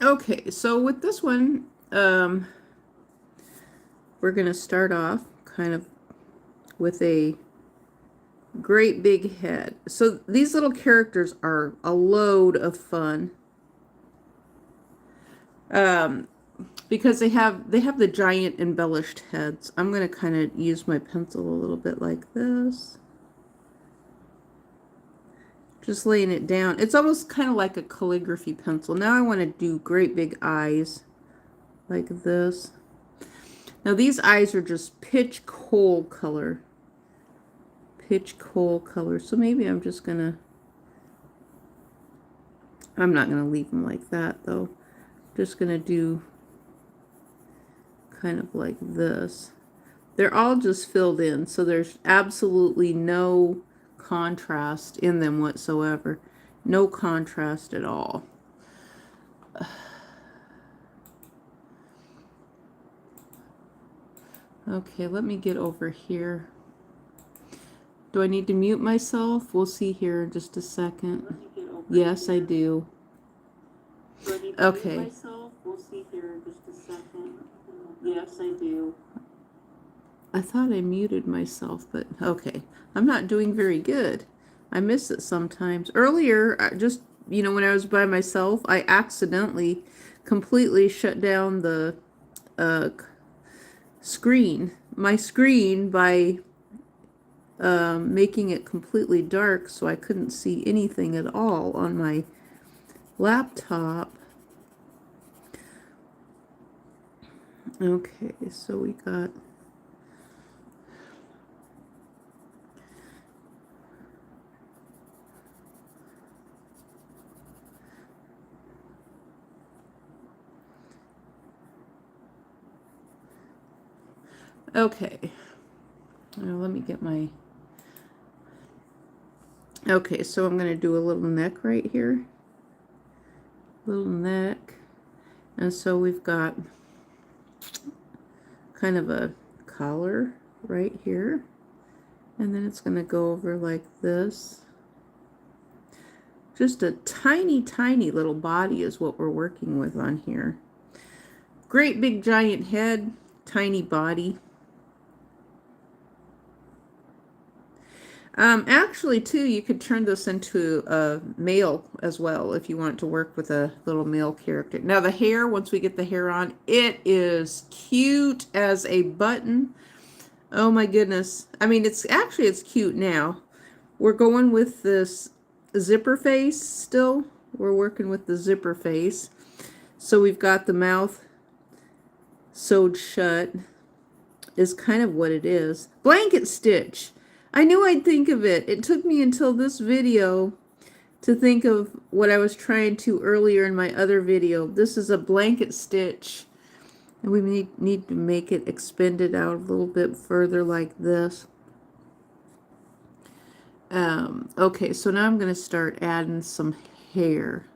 Okay, so with this one, we're going to start off kind of with a great big head. So these little characters are a load of fun. Because they have the giant embellished heads. I'm going to kind of use my pencil a little bit like this. Just laying it down. It's almost kind of like a calligraphy pencil. Now I want to do great big eyes like this. Now these eyes are just pitch coal color. Pitch coal color. So maybe I'm not going to leave them like that though. I'm just going to do kind of like this. They're all just filled in, so there's absolutely no contrast in them whatsoever. No contrast at all. Okay, let me get over here. Do I need to mute myself? We'll see here in just a second. Yes, I do. Okay. We'll see here in just a second. Yes, I do. I thought I muted myself, but okay. I'm not doing very good. I miss it sometimes. Earlier, just, when I was by myself, I accidentally completely shut down the my screen by making it completely dark so I couldn't see anything at all on my laptop. Okay, so we got... Okay, now let me get my... Okay, so I'm going to do a little neck right here. Little neck. And so we've got kind of a collar right here. And then it's going to go over like this. Just a tiny, tiny little body is what we're working with on here. Great big giant head, tiny body. Actually, too, you could turn this into a male as well if you want to work with a little male character. Now, the hair, once we get the hair on, it is cute as a button. Oh, my goodness. I mean, it's cute now. We're going with this zipper face still. We're working with the zipper face. So we've got the mouth sewed shut is kind of what it is. Blanket stitch. I knew I'd think of it. It took me until this video to think of what I was trying to earlier in my other video. This is a blanket stitch. And we need to make it expanded out a little bit further like this. Okay, so now I'm going to start adding some hair.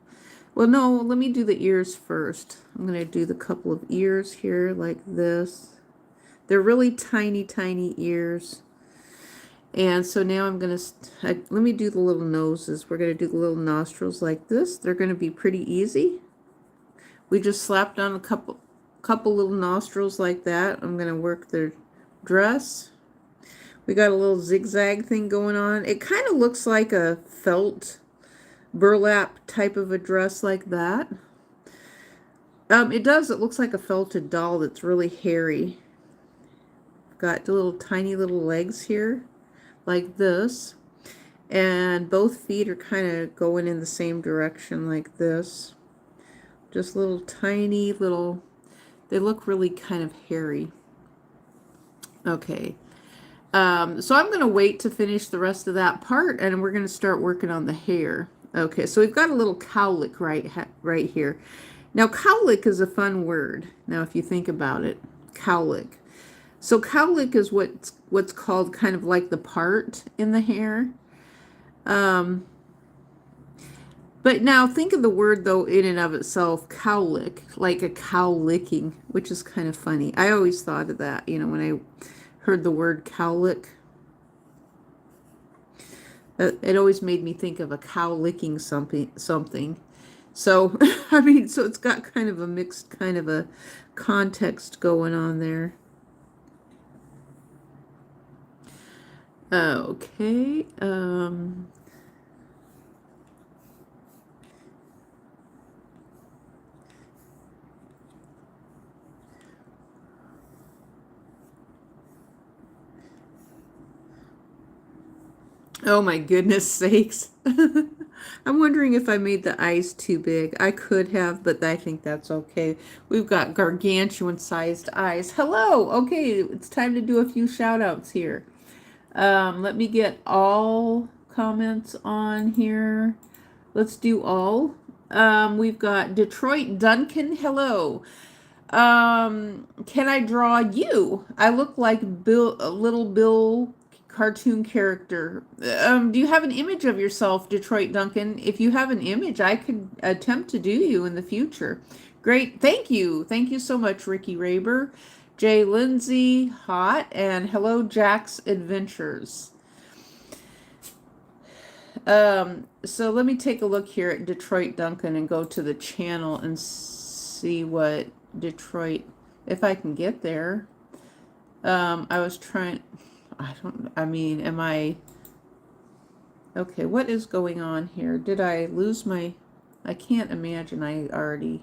Well, no, let me do the ears first. I'm going to do the couple of ears here like this. They're really tiny, tiny ears. And so now I'm going to, let me do the little noses. We're going to do the little nostrils like this. They're going to be pretty easy. We just slapped on a couple little nostrils like that. I'm going to work their dress. We got a little zigzag thing going on. It kind of looks like a felt burlap type of a dress like that. It does. It looks like a felted doll that's really hairy. Got the little tiny little legs here like this. And both feet are kind of going in the same direction like this. Just little tiny little, they look really kind of hairy. Okay. So I'm going to wait to finish the rest of that part, and we're going to start working on the hair. Okay, so we've got a little cowlick right here. Now, cowlick is a fun word. Now, if you think about it, cowlick. So cowlick is what's called kind of like the part in the hair. But now think of the word, though, in and of itself, cowlick, like a cow licking, which is kind of funny. I always thought of that, when I heard the word cowlick. It always made me think of a cow licking something. So, I mean, so it's got kind of a mixed kind of a context going on there. Okay. Oh my goodness sakes. I'm wondering if I made the eyes too big. I could have, but I think that's okay. We've got gargantuan sized eyes. Hello. Okay, it's time to do a few shout outs here. Let me get all comments on here. Let's do all. We've got Detroit Duncan. Hello. Can I draw you? I look like Bill, a little Bill cartoon character. Do you have an image of yourself, Detroit Duncan? If you have an image, I could attempt to do you in the future. Great. Thank you. Thank you so much, Ricky Raber. Jay Lindsay, hot, and hello, Jack's Adventures. So let me take a look here at Detroit Duncan and go to the channel and see what Detroit, if I can get there. I was trying, I mean, am I, okay, what is going on here? Did I lose my, I can't imagine I already,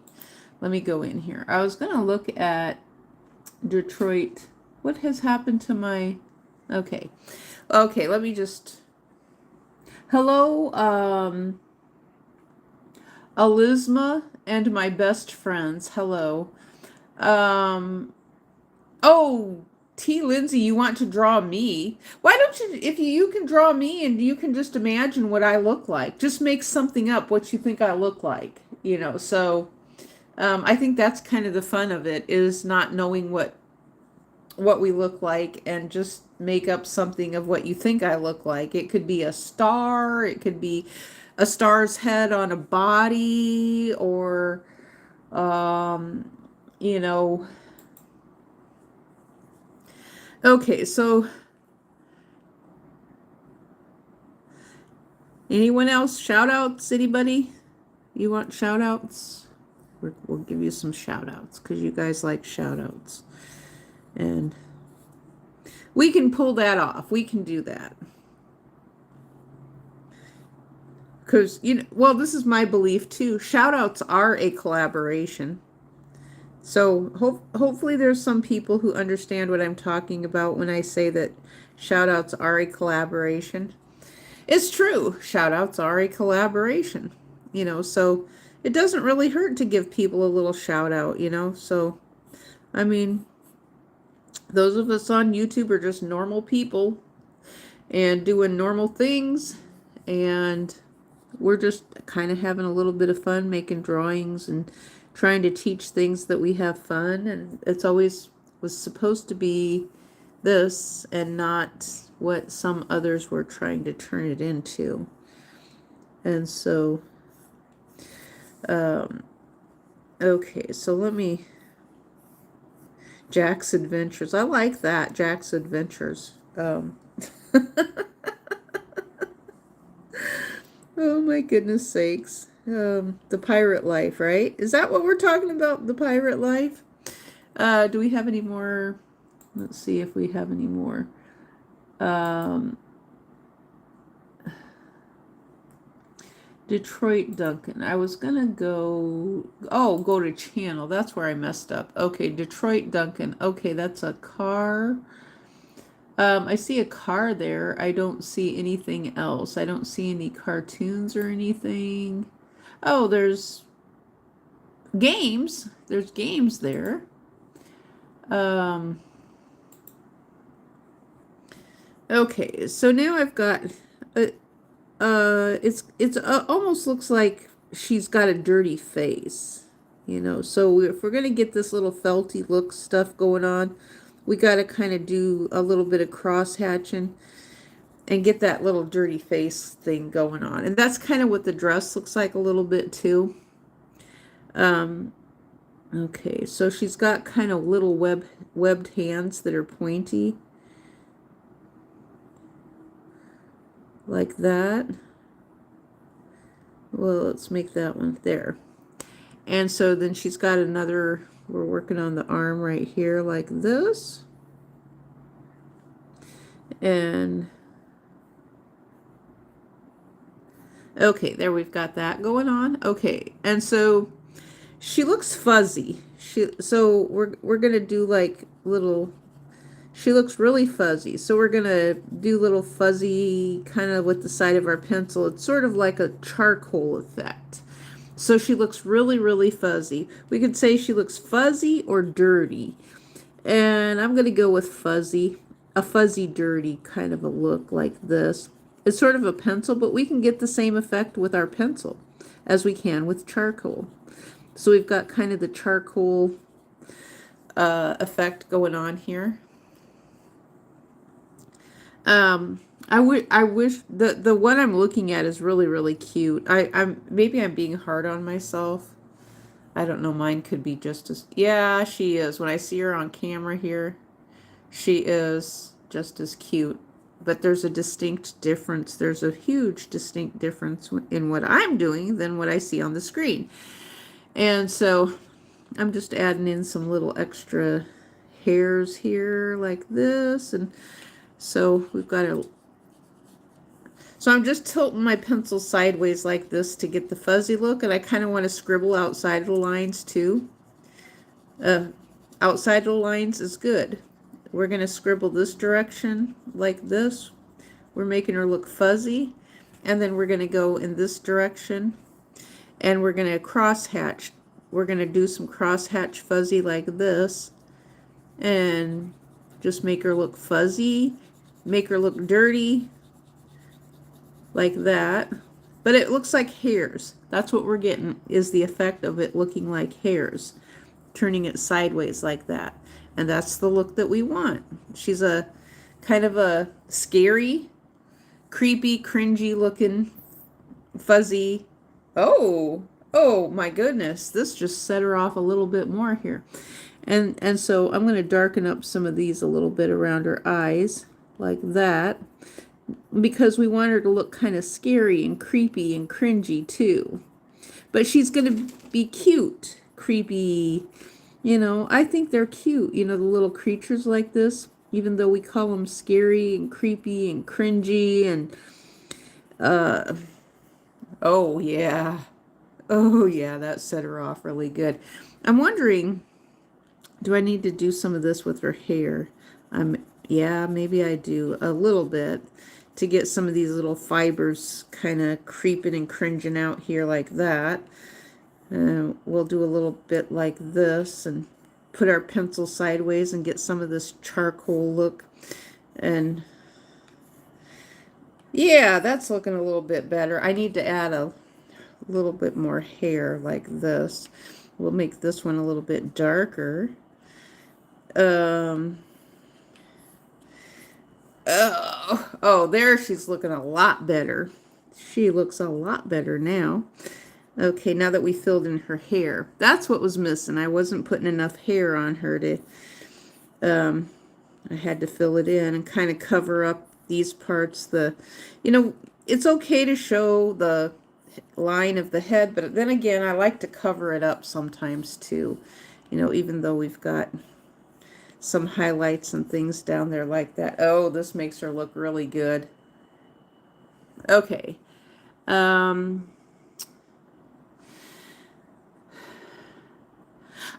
let me go in here. I was going to look at Detroit. What has happened to my, okay, let me just, hello, Alizma and my best friends. Hello. Oh, T. Lindsay, you want to draw me? Why don't you, if you can draw me and you can just imagine what I look like, just make something up what you think I look like, you know, so, I think that's kind of the fun of it, is not knowing what we look like and just make up something of what you think I look like. It could be a star, it could be a star's head on a body, or you know. Okay, so anyone else? Shout outs, anybody? You want shout outs? We'll give you some shout outs because you guys like shout outs. And we can pull that off. We can do that. Because, you know, well, this is my belief too. Shout outs are a collaboration. So hopefully there's some people who understand what I'm talking about when I say that shout outs are a collaboration. It's true. Shout outs are a collaboration. You know, so it doesn't really hurt to give people a little shout out, you know. So, I mean, those of us on YouTube are just normal people and doing normal things, and we're just kind of having a little bit of fun making drawings and trying to teach things that we have fun. And it's always was supposed to be this and not what some others were trying to turn it into. And so, okay, so let me, Jack's Adventures. I like that, Jack's Adventures. Oh my goodness sakes. The pirate life, right? Is that what we're talking about? The pirate life? Do we have any more? Let's see if we have any more. Detroit Duncan. I was gonna go, go to channel. That's where I messed up. Okay, Detroit Duncan. Okay, that's a car. I see a car there. I don't see anything else. I don't see any cartoons or anything. Oh, there's games. There's games there. Okay, so now I've got it's almost looks like she's got a dirty face, you know. So if we're gonna get this little felty look stuff going on, we got to kind of do a little bit of cross hatching and get that little dirty face thing going on. And that's kind of what the dress looks like a little bit too. Okay, so she's got kind of little webbed hands that are pointy. Like that. well, let's make that one there. And so then she's got another, we're working on the arm right here like this. And okay, there we've got that going on. Okay, and so she looks fuzzy. So we're gonna do like little. She looks really fuzzy. So we're gonna do little fuzzy kind of with the side of our pencil. It's sort of like a charcoal effect. So she looks really, really fuzzy. We could say she looks fuzzy or dirty. And I'm gonna go with fuzzy, a fuzzy, dirty kind of a look like this. It's sort of a pencil, but we can get the same effect with our pencil as we can with charcoal. So we've got kind of the charcoal effect going on here. I wish the one I'm looking at is really, really cute. Maybe I'm being hard on myself. I don't know, mine could be just as, yeah, she is. When I see her on camera here, she is just as cute. But there's a distinct difference. There's a huge distinct difference in what I'm doing than what I see on the screen. And so I'm just adding in some little extra hairs here like this. And so we've got a, so I'm just tilting my pencil sideways like this to get the fuzzy look. And I kind of want to scribble outside of the lines too. Outside of the lines is good. We're going to scribble this direction like this. We're making her look fuzzy. And then we're going to go in this direction. And we're going to cross hatch. We're going to do some cross hatch fuzzy like this. And just make her look fuzzy. Make her look dirty. Like that. But it looks like hairs. That's what we're getting, is the effect of it looking like hairs. Turning it sideways like that. And that's the look that we want. She's a kind of a scary, creepy, cringy looking, fuzzy. Oh my goodness. This just set her off a little bit more here. And so I'm going to darken up some of these a little bit around her eyes like that. Because we want her to look kind of scary and creepy and cringy too. But she's going to be cute, creepy. You know, I think they're cute. You know, the little creatures like this, even though we call them scary and creepy and cringy and, oh yeah. Oh yeah, that set her off really good. I'm wondering, do I need to do some of this with her hair? Yeah, maybe I do a little bit to get some of these little fibers kind of creeping and cringing out here like that. We'll do a little bit like this and put our pencil sideways and get some of this charcoal look. And yeah, that's looking a little bit better. I need to add a little bit more hair like this. We'll make this one a little bit darker. Oh, there she's looking a lot better. She looks a lot better now. Okay, now that we filled in her hair. That's what was missing. I wasn't putting enough hair on her to, I had to fill it in and kind of cover up these parts. You know, it's okay to show the line of the head, but then again, I like to cover it up sometimes too. You know, even though we've got some highlights and things down there like that. Oh, this makes her look really good. Okay.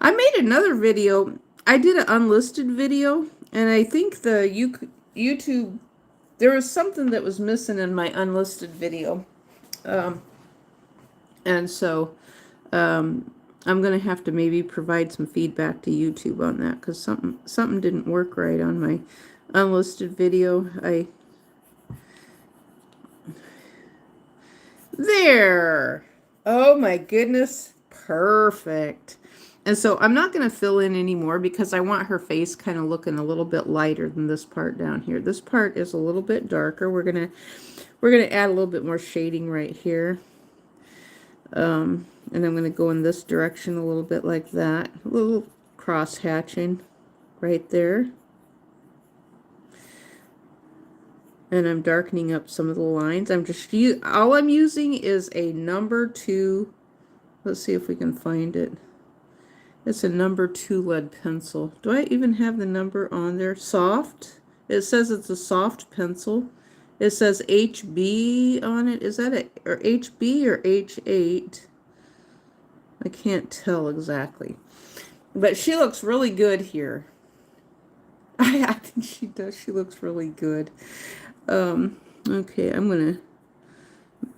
I made another video. I did an unlisted video, and I think the YouTube, there was something that was missing in my unlisted video. And so I'm going to have to maybe provide some feedback to YouTube on that, because something didn't work right on my unlisted video. There. Oh my goodness. Perfect. And so I'm not going to fill in anymore because I want her face kind of looking a little bit lighter than this part down here. This part is a little bit darker. We're going to add a little bit more shading right here. And I'm going to go in this direction a little bit like that. A little cross hatching right there. And I'm darkening up some of the lines. All I'm using is a number 2. Let's see if we can find it. It's a number 2 lead pencil. Do I even have the number on there? Soft. It says it's a soft pencil. It says HB on it. Is that or HB or H8? I can't tell exactly. But she looks really good here. I think she does. She looks really good. Okay, I'm going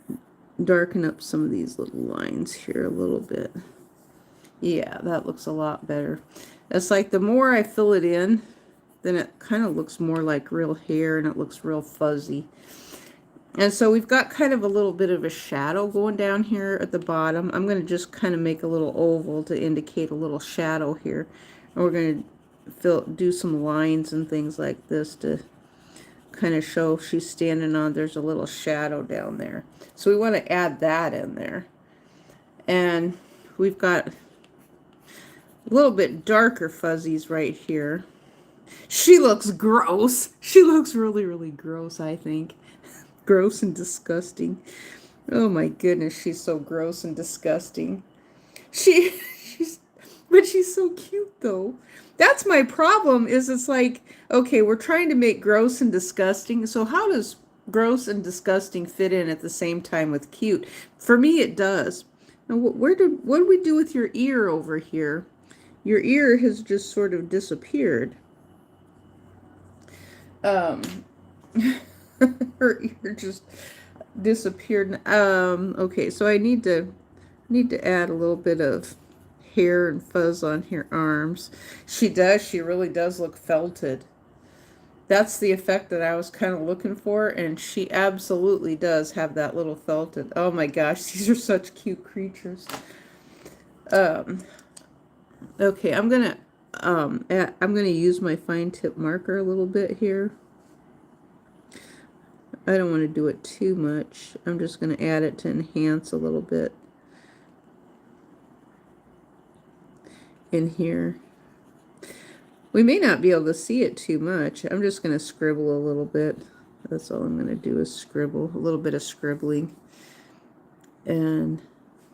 to darken up some of these little lines here a little bit. Yeah, that looks a lot better. It's like the more I fill it in, then it kind of looks more like real hair and it looks real fuzzy. And so we've got kind of a little bit of a shadow going down here at the bottom. I'm going to just kind of make a little oval to indicate a little shadow here. And we're going to do some lines and things like this to kind of show if she's standing on, there's a little shadow down there. So we want to add that in there. And we've got a little bit darker fuzzies right here. She looks gross. She looks really, really gross, I think. Gross and disgusting. Oh my goodness, she's so gross and disgusting. But she's so cute though. That's my problem, is it's like, okay, we're trying to make gross and disgusting. So how does gross and disgusting fit in at the same time with cute? For me, it does. Now, what did we do with your ear over here? Your ear has just sort of disappeared. Her ear just disappeared. Okay, so I need to add a little bit of hair and fuzz on her arms. She really does look felted. That's the effect that I was kind of looking for, and she absolutely does have that little felted. Oh my gosh, these are such cute creatures. Okay, I'm gonna use my fine tip marker a little bit here. I don't want to do it too much. I'm just going to add it to enhance a little bit in here. We may not be able to see it too much. I'm just going to scribble a little bit. That's all I'm going to do is scribble, a little bit of scribbling. And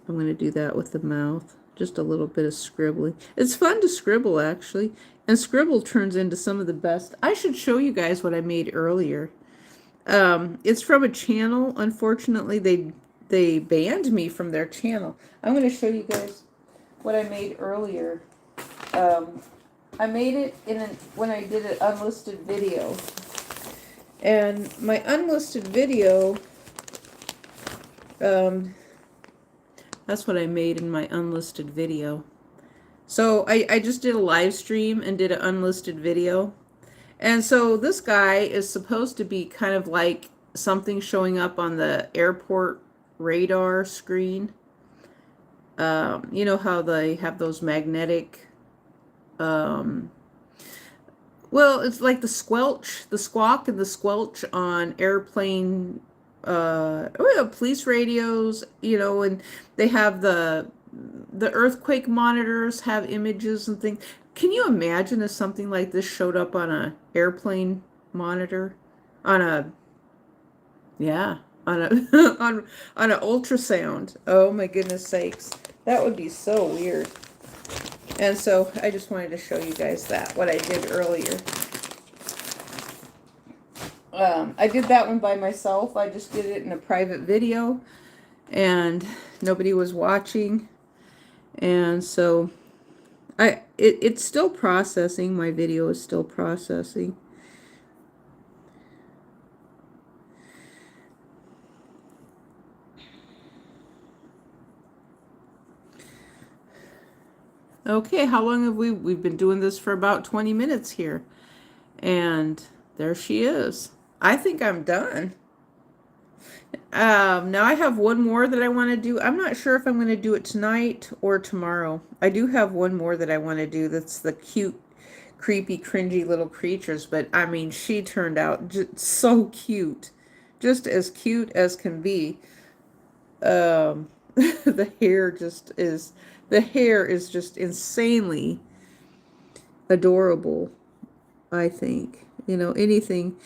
I'm going to do that with the mouth. Just a little bit of scribbling. It's fun to scribble, actually. And scribble turns into some of the best. I should show you guys what I made earlier. It's from a channel. Unfortunately, they banned me from their channel. I'm going to show you guys what I made earlier. I made it when I did an unlisted video. And my unlisted video, that's what I made in my unlisted video. So I just did a live stream and did an unlisted video. And so this guy is supposed to be kind of like something showing up on the airport radar screen. You know how they have those magnetic, well, it's like the squawk and the squelch on airplane, police radios, you know, and they have the earthquake monitors have images and things. Can you imagine if something like this showed up on a airplane monitor? On a on an ultrasound. Oh my goodness sakes. That would be so weird. And so I just wanted to show you guys what I did earlier. I did that one by myself. I just did it in a private video and nobody was watching. And so it's still processing. My video is still processing. Okay, how long have we've been doing this for about 20 minutes here. And there she is. I think I'm done. Now I have one more that I want to do. I'm not sure if I'm going to do it tonight or tomorrow. I do have one more that I want to do. That's the cute, creepy, cringy little creatures. But I mean, she turned out just so cute. Just as cute as can be. The hair is just insanely adorable, I think. You know, anything.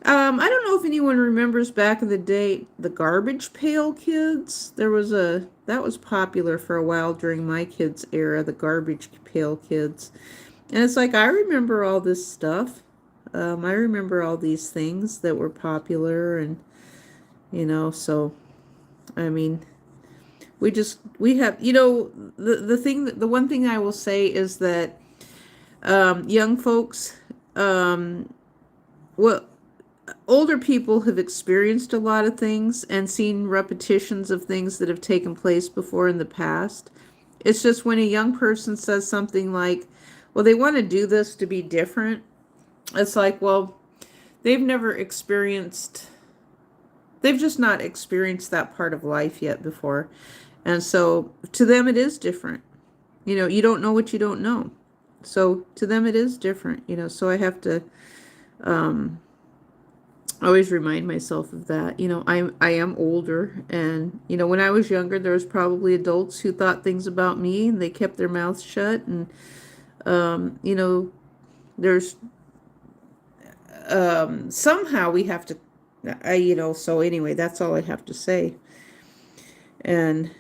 I don't know if anyone remembers back in the day, the Garbage Pail Kids. That was popular for a while during my kids' era, the Garbage Pail Kids. And it's like, I remember all this stuff. I remember all these things that were popular and, so, I mean, we have, the one thing I will say is that, young folks, well, older people have experienced a lot of things and seen repetitions of things that have taken place before in the past. It's just when a young person says something like, well, they want to do this to be different. It's like, well, they've never experienced, they've just not experienced that part of life yet before. And so to them, it is different. You don't know what you don't know. So to them, it is different, so I have to, always remind myself of that. I am older, and when I was younger, there was probably adults who thought things about me and they kept their mouths shut. And there's somehow we have to, so anyway, that's all I have to say. And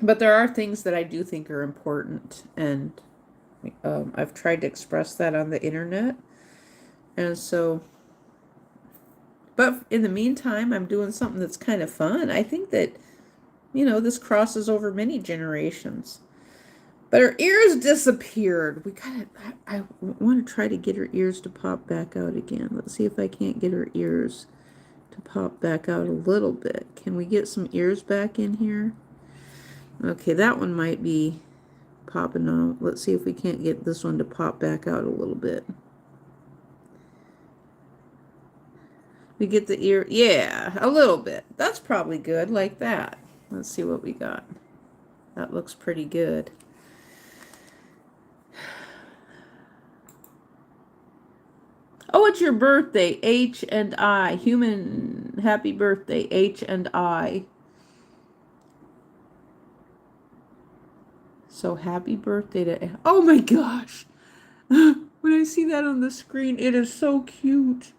but there are things that I do think are important, and I've tried to express that on the internet. And so, but in the meantime, I'm doing something that's kind of fun. I think that, this crosses over many generations. But her ears disappeared. I want to try to get her ears to pop back out again. Let's see if I can't get her ears to pop back out a little bit. Can we get some ears back in here? Okay, that one might be popping out. Let's see if we can't get this one to pop back out a little bit. We get the ear, yeah, a little bit. That's probably good, like that. Let's see what we got. That looks pretty good. Oh, it's your birthday, H and I. Human, happy birthday, H and I. So happy birthday to, oh my gosh. When I see that on the screen, it is so cute.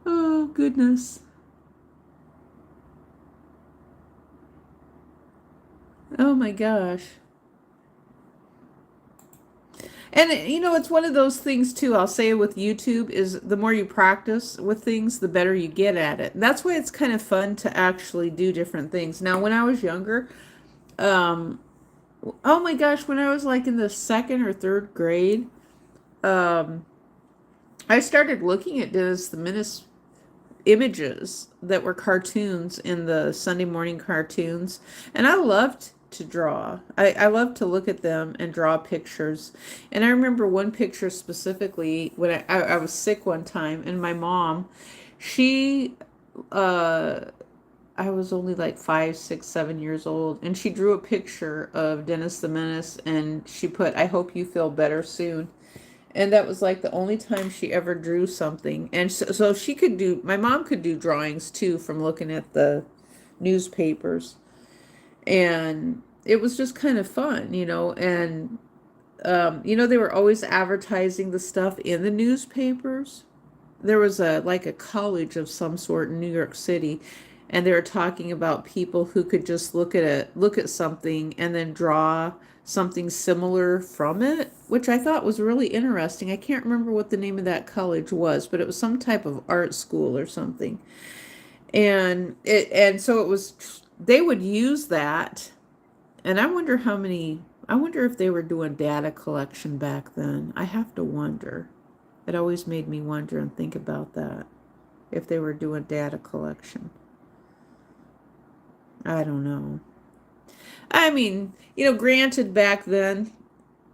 Oh, goodness. Oh my gosh. And it's one of those things too, I'll say with YouTube, is the more you practice with things, the better you get at it. And that's why it's kind of fun to actually do different things. Now, when I was younger, oh my gosh, when I was like in the second or third grade, I started looking at Dennis the Menace images that were cartoons in the Sunday morning cartoons, and I loved to draw. I loved to look at them and draw pictures. And I remember one picture specifically when I was sick one time, and my mom, she, I was only like 5, 6, 7 years old, and she drew a picture of Dennis the Menace, and she put, "I hope you feel better soon." And that was like the only time she ever drew something. And so she could do, my mom could do drawings too from looking at the newspapers. And it was just kind of fun, and, they were always advertising the stuff in the newspapers. There was like a college of some sort in New York City, and they were talking about people who could just look at something and then draw something similar from it, which I thought was really interesting. I can't remember what the name of that college was, but it was some type of art school or something. And so it was, they would use that. And I wonder if they were doing data collection back then. I have to wonder. It always made me wonder and think about that, if they were doing data collection. I don't know. I mean, granted, back then,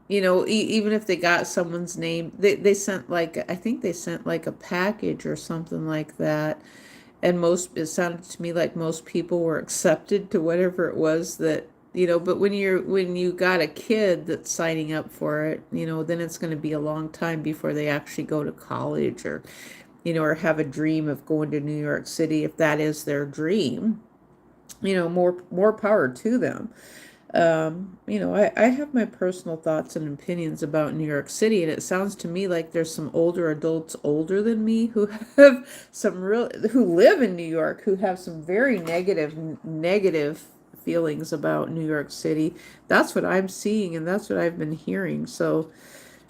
even if they got someone's name, they sent like, I think they sent like a package or something like that. And it sounded to me like most people were accepted to whatever it was that, but when you got a kid that's signing up for it, then it's going to be a long time before they actually go to college, or, or have a dream of going to New York City, if that is their dream. More power to them. I have my personal thoughts and opinions about New York City, and it sounds to me like there's some older adults older than me who have who live in New York, who have some very negative feelings about New York City. That's what I'm seeing, and that's what I've been hearing. So,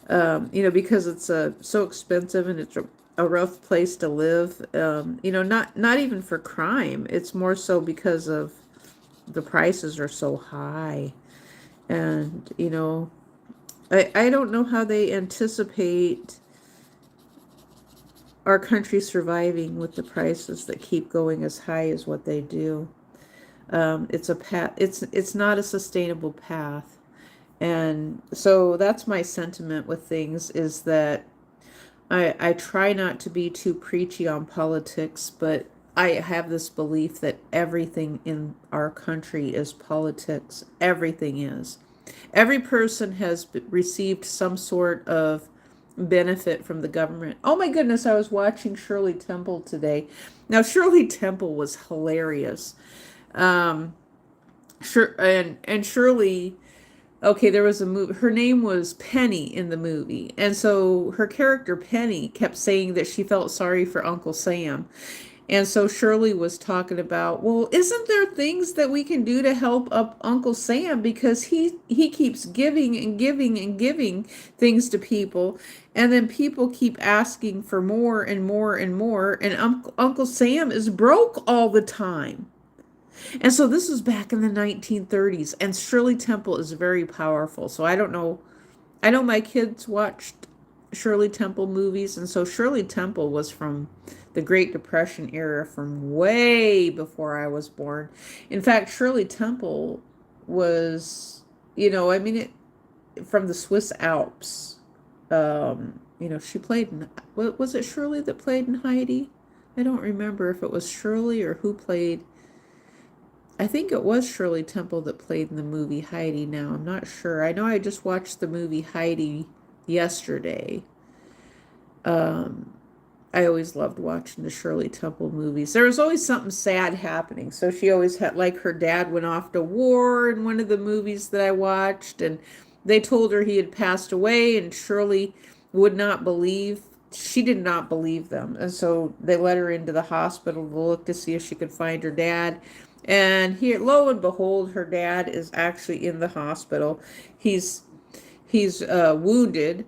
because it's so expensive and it's a rough place to live. Not even for crime. It's more so because of the prices are so high. And, I don't know how they anticipate our country surviving with the prices that keep going as high as what they do. It's a path. It's not a sustainable path. And so that's my sentiment with things, is that I try not to be too preachy on politics, but I have this belief that everything in our country is politics. Everything is. Every person has received some sort of benefit from the government. Oh my goodness, I was watching Shirley Temple today. Now, Shirley Temple was hilarious. Um, sure, and Shirley, okay, there was a movie. Her name was Penny in the movie. And so her character, Penny, kept saying that she felt sorry for Uncle Sam. And so Shirley was talking about, well, isn't there things that we can do to help up Uncle Sam, because he keeps giving and giving and giving things to people, and then people keep asking for more and more and more, and Uncle Sam is broke all the time. And so this was back in the 1930s, and Shirley Temple is very powerful. So I don't know. I know my kids watched Shirley Temple movies, and so Shirley Temple was from the Great Depression era, from way before I was born. In fact, Shirley Temple was, from the Swiss Alps. She played in, was it Shirley that played in Heidi? I don't remember if it was Shirley or who played. I think it was Shirley Temple that played in the movie Heidi now. I'm not sure. I know I just watched the movie Heidi yesterday. I always loved watching the Shirley Temple movies. There was always something sad happening. So she always had, like, her dad went off to war in one of the movies that I watched, and they told her he had passed away, and Shirley would not believe. She did not believe them. And so they let her into the hospital to look to see if she could find her dad. And here, lo and behold, her dad is actually in the hospital. He's wounded.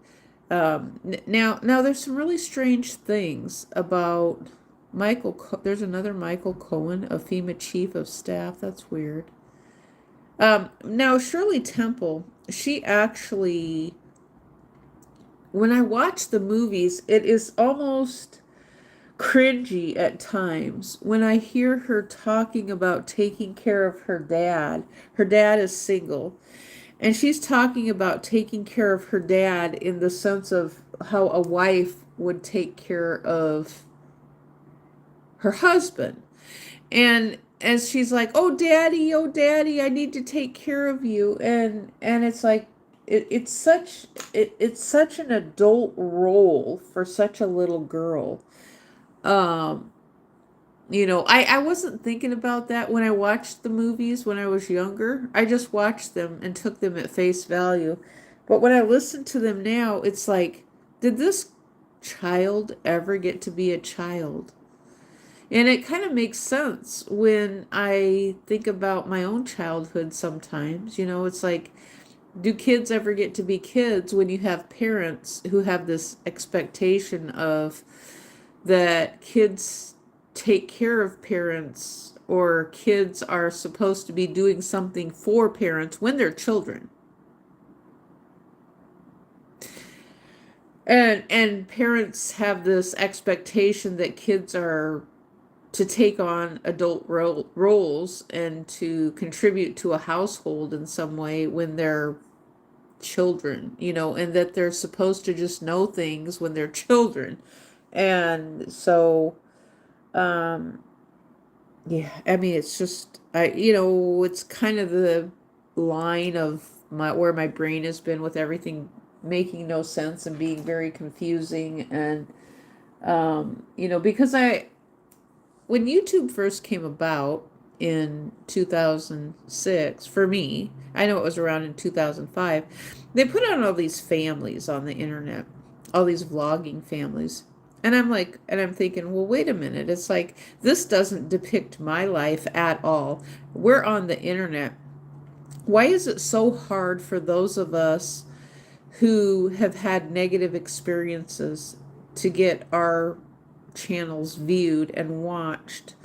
Now there's some really strange things about Michael. There's another Michael Cohen, a FEMA chief of staff. That's weird. Now Shirley Temple, she actually, when I watch the movies, it is almost cringy at times when I hear her talking about taking care of her dad. Her dad is single. And she's talking about taking care of her dad in the sense of how a wife would take care of her husband. And she's like, oh daddy, I need to take care of you. And it's like, it's such an adult role for such a little girl. I wasn't thinking about that when I watched the movies when I was younger. I just watched them and took them at face value. But when I listen to them now, it's like, did this child ever get to be a child? And it kind of makes sense when I think about my own childhood sometimes. It's like, do kids ever get to be kids when you have parents who have this expectation of that kids take care of parents, or kids are supposed to be doing something for parents when they're children? And parents have this expectation that kids are to take on adult roles and to contribute to a household in some way when they're children, and that they're supposed to just know things when they're children. And so, yeah, I mean, it's just, it's kind of the line of where my brain has been with everything making no sense and being very confusing. And, because when YouTube first came about, in 2006 for me. I know it was around in 2005. They put on all these families on the internet, all these vlogging families. And I'm like, and I'm thinking, well, wait a minute. It's like, this doesn't depict my life at all. We're on the internet. Why is it so hard for those of us who have had negative experiences to get our channels viewed and watched?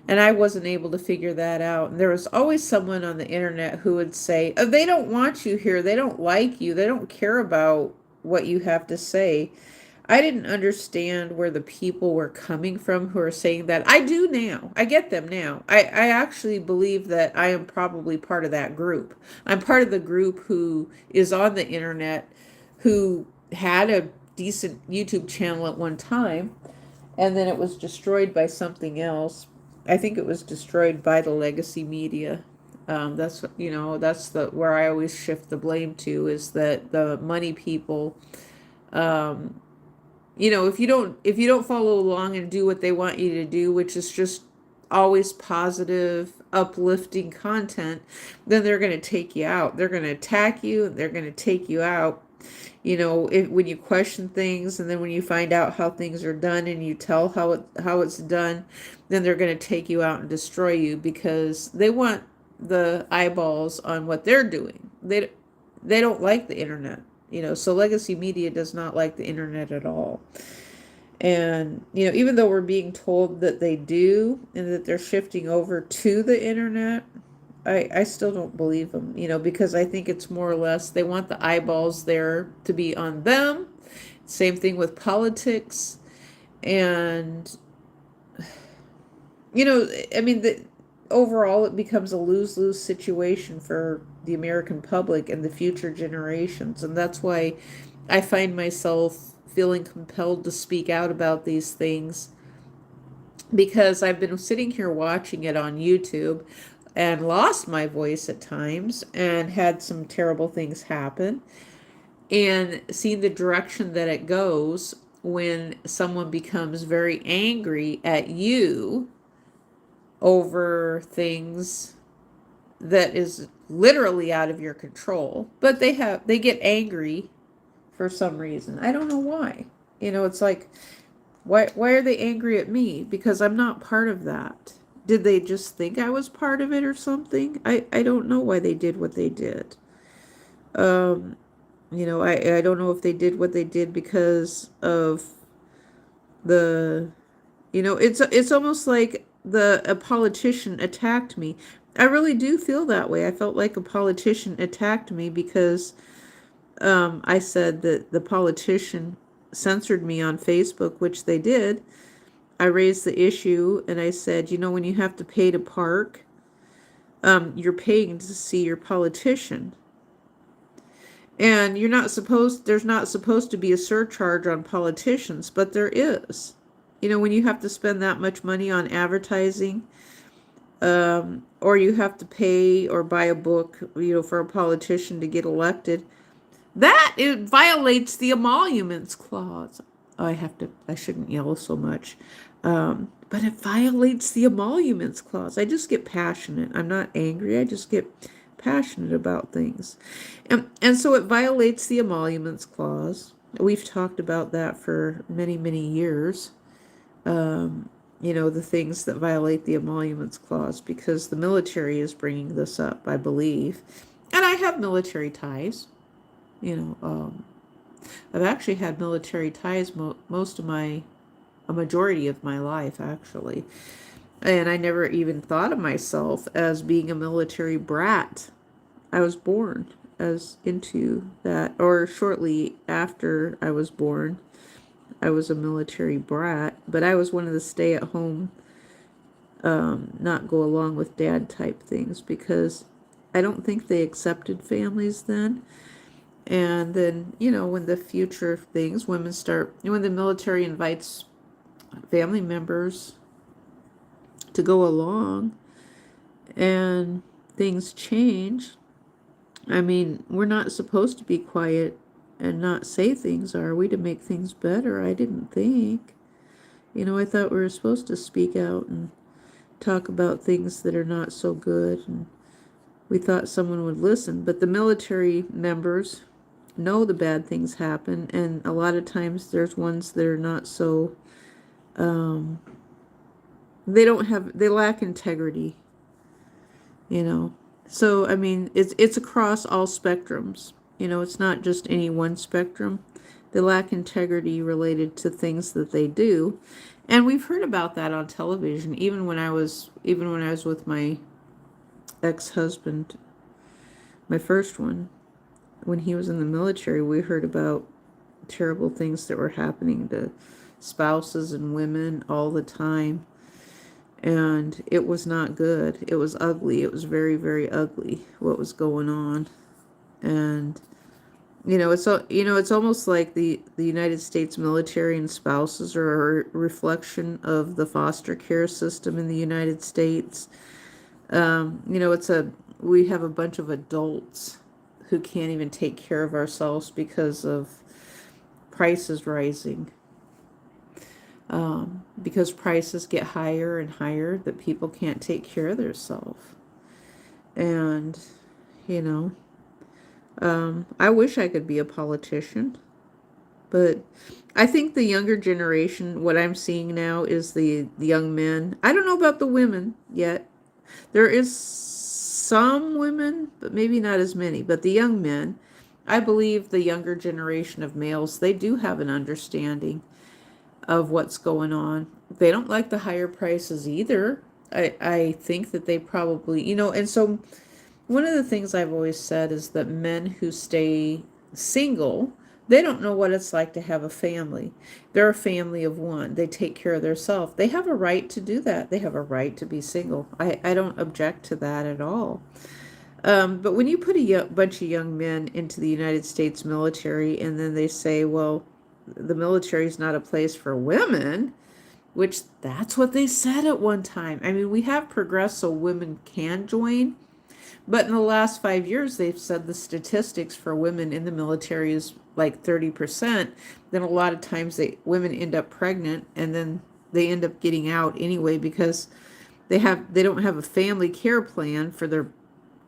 And I wasn't able to figure that out. And there was always someone on the internet who would say, oh, they don't want you here. They don't like you. They don't care about what you have to say. I didn't understand where the people were coming from who are saying that. I do now. I get them now. I actually believe that I am probably part of that group. I'm part of the group who is on the internet, who had a decent YouTube channel at one time, and then it was destroyed by something else. I think it was destroyed by the legacy media. That's that's the where I always shift the blame to, is that the money people. If you don't follow along and do what they want you to do, which is just always positive, uplifting content, then they're going to take you out. They're going to attack you, and they're going to take you out. When you question things, and then when you find out how things are done and you tell how it's done, then they're going to take you out and destroy you, because they want the eyeballs on what they're doing. They don't like the internet. So legacy media does not like the internet at all. And, even though we're being told that they do and that they're shifting over to the internet, I still don't believe them, because I think it's more or less they want the eyeballs there to be on them. Same thing with politics. And, overall it becomes a lose-lose situation for the American public and the future generations. And that's why I find myself feeling compelled to speak out about these things, because I've been sitting here watching it on YouTube and lost my voice at times and had some terrible things happen, and seen the direction that it goes when someone becomes very angry at you over things that is literally out of your control. But they get angry for some reason. I don't know why. It's like, why are they angry at me? Because I'm not part of that. Did they just think I was part of it or something? I don't know why they did what they did. I don't know if they did what they did because of the, it's almost like a politician attacked me. I really do feel that way. I felt like a politician attacked me because I said that the politician censored me on Facebook, which they did. I raised the issue and I said, when you have to pay to park, you're paying to see your politician. And there's not supposed to be a surcharge on politicians, but there is. When you have to spend that much money on advertising, or you have to pay or buy a book, for a politician to get elected, it violates the emoluments clause. I shouldn't yell so much. But it violates the emoluments clause. I just get passionate. I'm not angry. I just get passionate about things. And so it violates the emoluments clause. We've talked about that for many, many years. The things that violate the emoluments clause, because the military is bringing this up, I believe. And I have military ties. I've actually had military ties a majority of my life, actually. And I never even thought of myself as being a military brat. I was born as into that, or shortly after I was born, I was a military brat. But I was one of the stay-at-home, not go along with dad type things, because I don't think they accepted families then. And then, when the future things, when the military invites family members to go along and things change, we're not supposed to be quiet and not say things, are we, to make things better? I didn't think. I thought we were supposed to speak out and talk about things that are not so good. And we thought someone would listen, but the military members know the bad things happen, and a lot of times there's ones that are not so, um, they lack integrity, you know. So, I mean, it's across all spectrums. You know, it's not just any one spectrum. They lack integrity related to things that they do. And we've heard about that on television, even when I was with my ex-husband, my first one, when he was in the military, we heard about terrible things that were happening to spouses and women all the time. And it was not good. It was ugly. It was very, very ugly what was going on. And it's almost like the United States military and spouses are a reflection of the foster care system in the United States. We have a bunch of adults who can't even take care of ourselves because of prices rising. Because prices get higher and higher, that people can't take care of themselves. And, I wish I could be a politician, but I think the younger generation, what I'm seeing now is the young men. I don't know about the women yet. There is some women, but maybe not as many. But the young men, I believe the younger generation of males, they do have an understanding of what's going on. They don't like the higher prices either. I think that they probably, and so one of the things I've always said is that men who stay single, they don't know what it's like to have a family. They're a family of one. They take care of themselves. They have a right to do that. They have a right to be single. I don't object to that at all. But when you put a bunch of young men into the United States military and then they say, well, the military is not a place for women, which that's what they said at one time. I mean, we have progressed so women can join, but in the last 5 years, they've said the statistics for women in the military is like 30%. Then a lot of times women end up pregnant and then they end up getting out anyway because they don't have a family care plan for their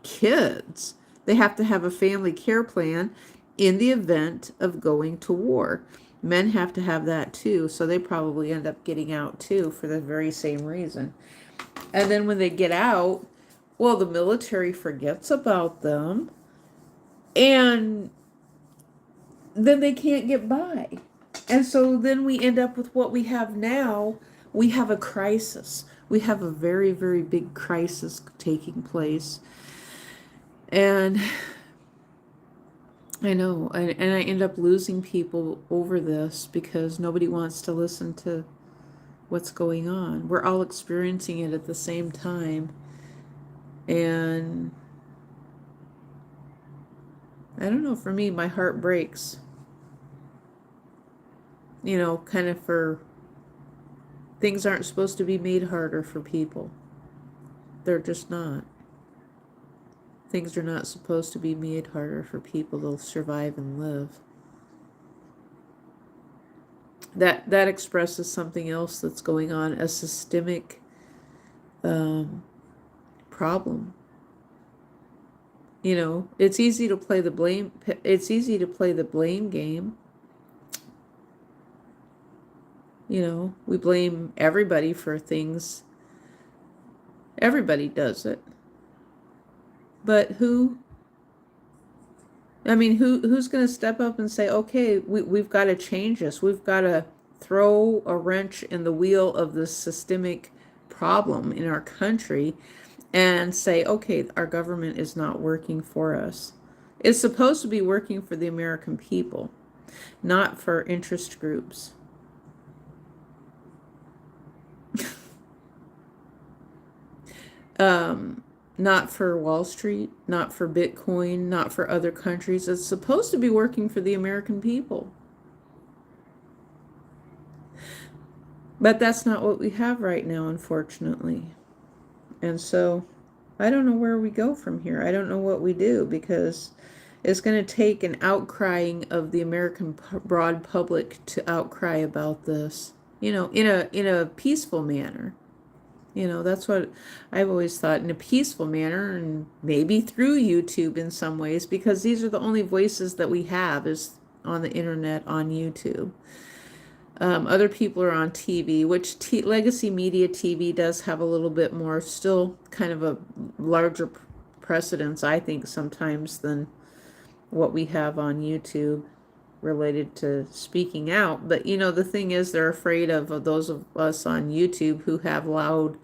kids. They have to have a family care plan in the event of going to war. Men have to have that too, so they probably end up getting out too for the very same reason. And then when they get out, well, the military forgets about them, and then they can't get by. And so then we end up with what we have now. We have a crisis. We have a very, very big crisis taking place. And I know, and I end up losing people over this because nobody wants to listen to what's going on. We're all experiencing it at the same time. And I don't know, for me, my heart breaks. Kind of for things aren't supposed to be made harder for people. They're just not. Things are not supposed to be made harder for people to survive and live. That expresses something else that's going on, a systemic problem. It's easy to play the blame. It's easy to play the blame game. We blame everybody for things. Everybody does it. But who's going to step up and say, okay, we've got to change this. We've got to throw a wrench in the wheel of this systemic problem in our country and say, okay, our government is not working for us. It's supposed to be working for the American people, not for interest groups. Not for Wall Street, not for Bitcoin, not for other countries. It's supposed to be working for the American people. But that's not what we have right now, unfortunately. And so I don't know where we go from here. I don't know what we do, because it's going to take an outcrying of the American broad public to outcry about this, in a peaceful manner. You know, that's what I've always thought, in a peaceful manner, and maybe through YouTube in some ways, because these are the only voices that we have is on the internet, on YouTube. Other people are on TV, which legacy media TV does have a little bit more, still kind of a larger precedence, I think, sometimes than what we have on YouTube related to speaking out. But you know, the thing is, they're afraid of those of us on YouTube who have loud,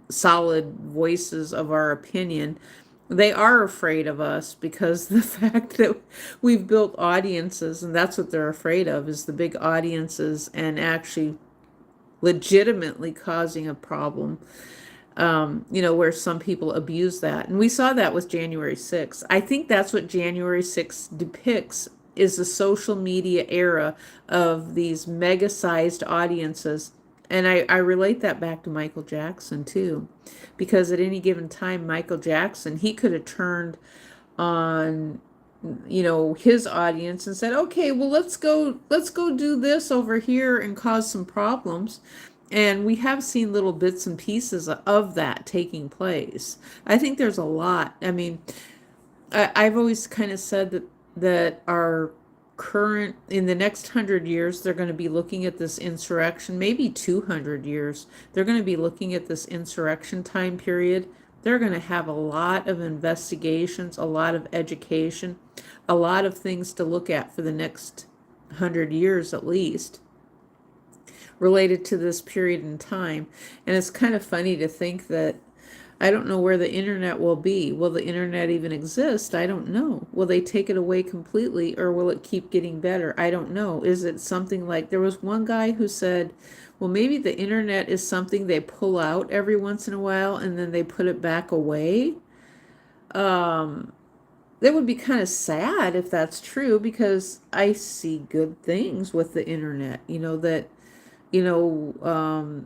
solid voices of our opinion. They are afraid of us because the fact that we've built audiences, and that's what they're afraid of, is the big audiences and actually legitimately causing a problem. You know, where some people abuse that. And we saw that with January 6th. I think that's what January 6th depicts, is the social media era of these mega-sized audiences. And I relate that back to Michael Jackson too, because at any given time, Michael Jackson, he could have turned on, you know, his audience and said, okay, well, let's go do this over here and cause some problems. And we have seen little bits and pieces of that taking place. I think there's a lot. I mean, I've always kind of said that our current, in the next 100 years, they're going to be looking at this insurrection, maybe 200 years. They're going to be looking at this insurrection time period. They're going to have a lot of investigations, a lot of education, a lot of things to look at for the next 100 years at least, related to this period in time. And it's kind of funny to think that I don't know where the internet will be. Will the internet even exist? I don't know. Will they take it away completely, or will it keep getting better? I don't know. Is it something like, there was one guy who said, well, maybe the internet is something they pull out every once in a while and then they put it back away. That would be kind of sad if that's true, because I see good things with the internet, you know, that, you know,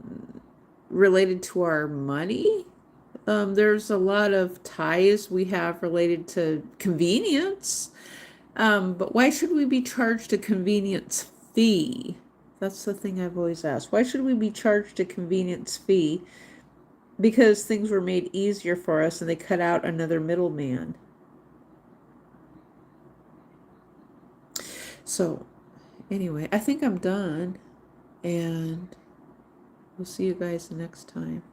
related to our money. There's a lot of ties we have related to convenience. But why should we be charged a convenience fee? That's the thing I've always asked. Why should we be charged a convenience fee? Because things were made easier for us and they cut out another middleman. So, anyway, I think I'm done. And we'll see you guys next time.